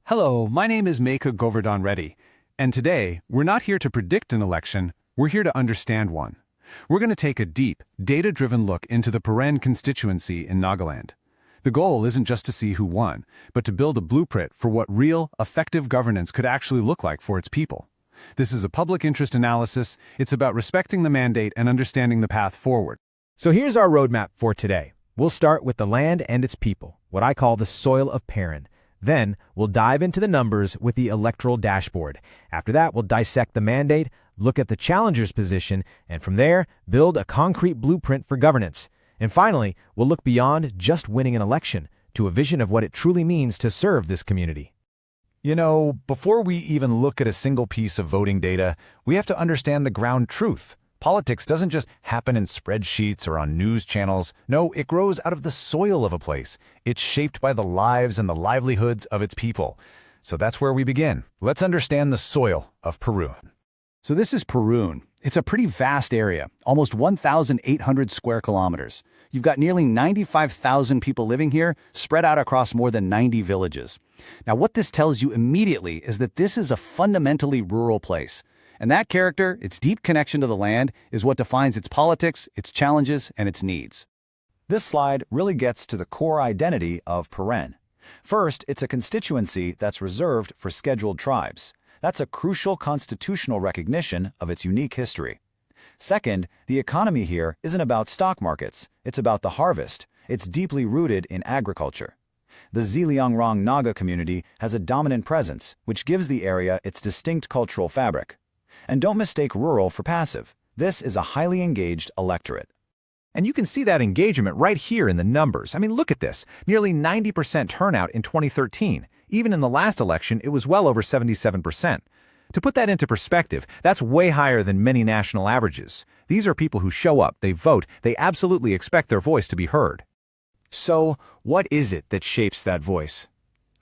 Hello, my name is Meka Govardhan Reddy, and today we're not here to predict an election, we're here to understand one. We're going to take a deep, data-driven look into the Peren constituency in Nagaland. The goal isn't just to see who won, but to build a blueprint for what real, effective governance could actually look like for its people. This is a public interest analysis. It's about respecting the mandate and understanding the path forward. So here's our roadmap for today. We'll start with the land and its people, what I call the soil of Peren. Then, we'll dive into the numbers with the electoral dashboard. After that, we'll dissect the mandate, look at the challenger's position, and from there, build a concrete blueprint for governance. And finally, we'll look beyond just winning an election to a vision of what it truly means to serve this community. You know, before we even look at a single piece of voting data, we have to understand the ground truth. Politics doesn't just happen in spreadsheets or on news channels. No, it grows out of the soil of a place. It's shaped by the lives and the livelihoods of its people. So that's where we begin. Let's understand the soil of Peru. So this is Peru. It's a pretty vast area, almost 1,800 square kilometers. You've got nearly 95,000 people living here, spread out across more than 90 villages. Now, what this tells you immediately is that this is a fundamentally rural place. And that character, its deep connection to the land, is what defines its politics, its challenges, and its needs. This slide really gets to the core identity of Peren. First, it's a constituency that's reserved for scheduled tribes. That's a crucial constitutional recognition of its unique history. Second, the economy here isn't about stock markets. It's about the harvest. It's deeply rooted in agriculture. The Ziliangrong Naga community has a dominant presence, which gives the area its distinct cultural fabric. And don't mistake rural for passive. This is a highly engaged electorate. And you can see that engagement right here in the numbers. I mean, look at this. Nearly 90% turnout in 2013. Even in the last election, it was well over 77%. To put that into perspective, that's way higher than many national averages. These are people who show up, they vote, they absolutely expect their voice to be heard. So, what is it that shapes that voice?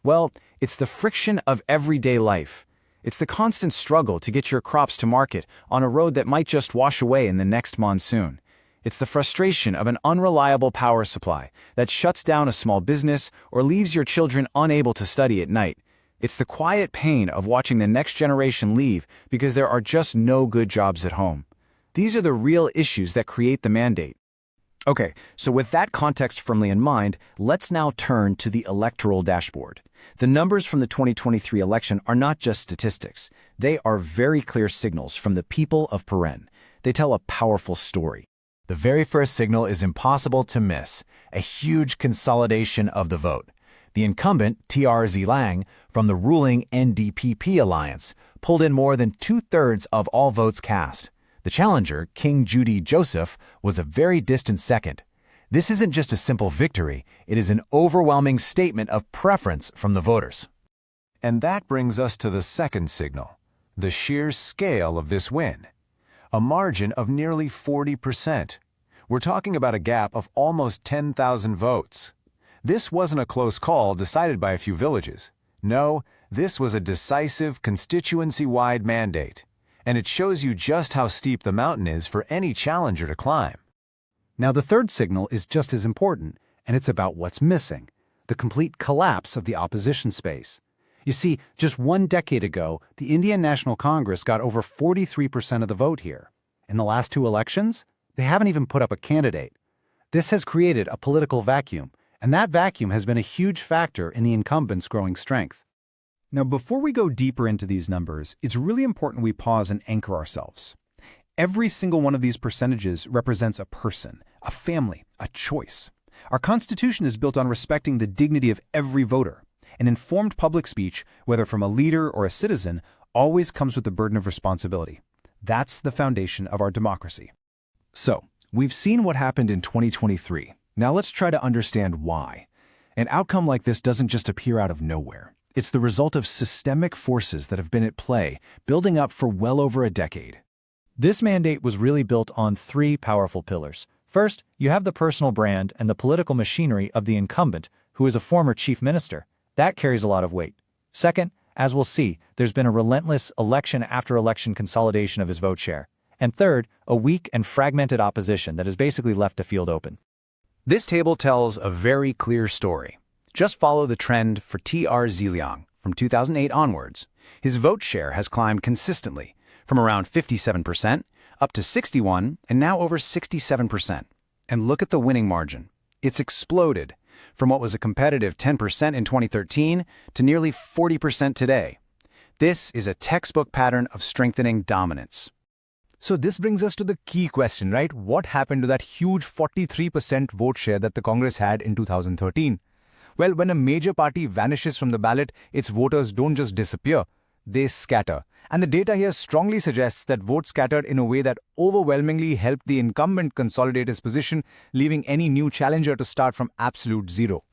Well, it's the friction of everyday life. It's the constant struggle to get your crops to market on a road that might just wash away in the next monsoon. It's the frustration of an unreliable power supply that shuts down a small business or leaves your children unable to study at night. It's the quiet pain of watching the next generation leave because there are just no good jobs at home. These are the real issues that create the mandate. Okay, so with that context firmly in mind, let's now turn to the electoral dashboard. The numbers from the 2023 election are not just statistics. They are very clear signals from the people of Peren. They tell a powerful story. The very first signal is impossible to miss, a huge consolidation of the vote. The incumbent, TR Zilang, from the ruling NDPP alliance, pulled in more than 2/3 of all votes cast. The challenger, King Judy Joseph, was a very distant second. This isn't just a simple victory, it is an overwhelming statement of preference from the voters. And that brings us to the second signal, the sheer scale of this win. A margin of nearly 40%. We're talking about a gap of almost 10,000 votes. This wasn't a close call decided by a few villages. No, this was a decisive constituency-wide mandate. And it shows you just how steep the mountain is for any challenger to climb. Now, the third signal is just as important, and it's about what's missing, the complete collapse of the opposition space. You see, just 1 decade ago, the Indian National Congress got over 43% of the vote here. In the last 2 elections, they haven't even put up a candidate. This has created a political vacuum, and that vacuum has been a huge factor in the incumbent's growing strength. Now, before we go deeper into these numbers, it's really important we pause and anchor ourselves. Every single one of these percentages represents a person, a family, a choice. Our Constitution is built on respecting the dignity of every voter. An informed public speech, whether from a leader or a citizen, always comes with the burden of responsibility. That's the foundation of our democracy. So, we've seen what happened in 2023. Now let's try to understand why. An outcome like this doesn't just appear out of nowhere. It's the result of systemic forces that have been at play, building up for well over a decade. This mandate was really built on 3 powerful pillars. First, you have the personal brand and the political machinery of the incumbent, who is a former chief minister. That carries a lot of weight. Second, as we'll see, there's been a relentless election-after-election consolidation of his vote share. And third, a weak and fragmented opposition that has basically left the field open. This table tells a very clear story. Just follow the trend for TR Ziliang, from 2008 onwards, his vote share has climbed consistently, from around 57% up to 61% and now over 67%. And look at the winning margin. It's exploded, from what was a competitive 10% in 2013 to nearly 40% today. This is a textbook pattern of strengthening dominance. So this brings us to the key question, right? What happened to that huge 43% vote share that the Congress had in 2013? Well, when a major party vanishes from the ballot, its voters don't just disappear, they scatter. And the data here strongly suggests that votes scattered in a way that overwhelmingly helped the incumbent consolidate his position, leaving any new challenger to start from absolute zero.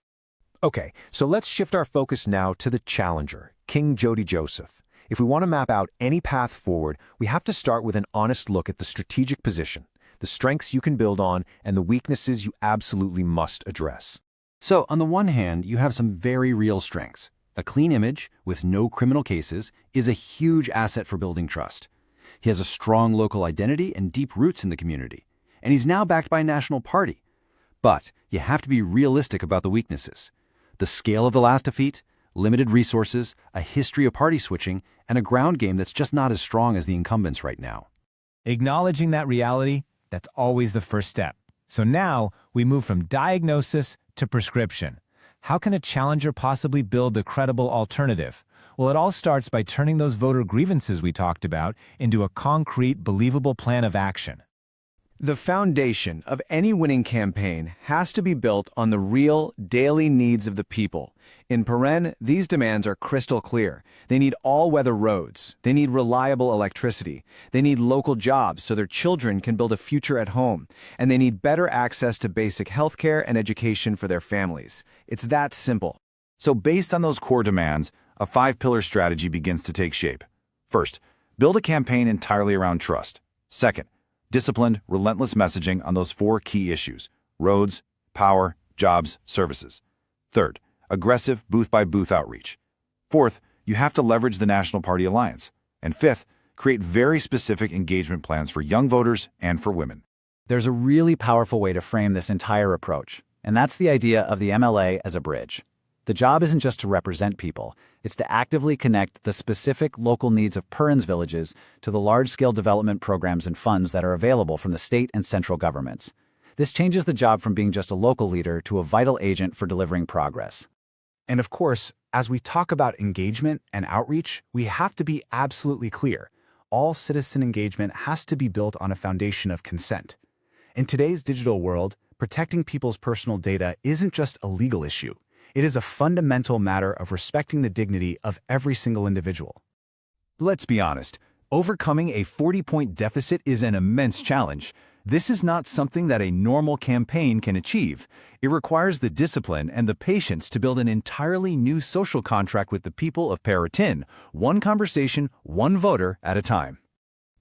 Okay, so let's shift our focus now to the challenger, King Jody Joseph. If we want to map out any path forward, we have to start with an honest look at the strategic position, the strengths you can build on, and the weaknesses you absolutely must address. So, on the one hand, you have some very real strengths. A clean image, with no criminal cases, is a huge asset for building trust. He has a strong local identity and deep roots in the community. And he's now backed by a national party. But you have to be realistic about the weaknesses. The scale of the last defeat, limited resources, a history of party switching, and a ground game that's just not as strong as the incumbents right now. Acknowledging that reality, that's always the first step. So now we move from diagnosis to prescription. How can a challenger possibly build a credible alternative? Well, it all starts by turning those voter grievances we talked about into a concrete, believable plan of action. The foundation of any winning campaign has to be built on the real, daily needs of the people. In Peren, these demands are crystal clear. They need all-weather roads. They need reliable electricity. They need local jobs so their children can build a future at home. And they need better access to basic healthcare and education for their families. It's that simple. So based on those core demands, a 5-pillar strategy begins to take shape. First, build a campaign entirely around trust. Second, disciplined, relentless messaging on those 4 key issues: roads, power, jobs, services. Third, aggressive booth-by-booth outreach. Fourth, you have to leverage the National Party Alliance. And fifth, create very specific engagement plans for young voters and for women. There's a really powerful way to frame this entire approach, and that's the idea of the MLA as a bridge. The job isn't just to represent people, it's to actively connect the specific local needs of Peren's villages to the large-scale development programs and funds that are available from the state and central governments. This changes the job from being just a local leader to a vital agent for delivering progress. And of course, as we talk about engagement and outreach, we have to be absolutely clear. All citizen engagement has to be built on a foundation of consent. In today's digital world, protecting people's personal data isn't just a legal issue. It is a fundamental matter of respecting the dignity of every single individual. Let's be honest, overcoming a 40-point deficit is an immense challenge. This is not something that a normal campaign can achieve. It requires the discipline and the patience to build an entirely new social contract with the people of Peren, one conversation, one voter at a time.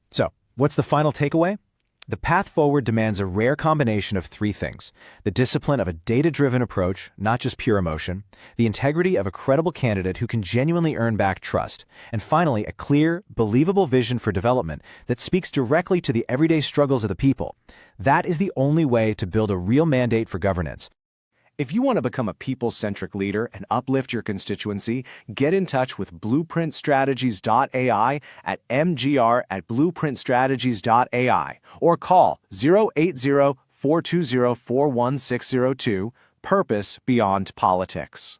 So, what's the final takeaway? The path forward demands a rare combination of 3 things: the discipline of a data-driven approach, not just pure emotion, the integrity of a credible candidate who can genuinely earn back trust, and finally, a clear, believable vision for development that speaks directly to the everyday struggles of the people. That is the only way to build a real mandate for governance. If you want to become a people-centric leader and uplift your constituency, get in touch with blueprintstrategies.ai at mgr@blueprintstrategies.ai or call 080-420-41602, Purpose Beyond Politics.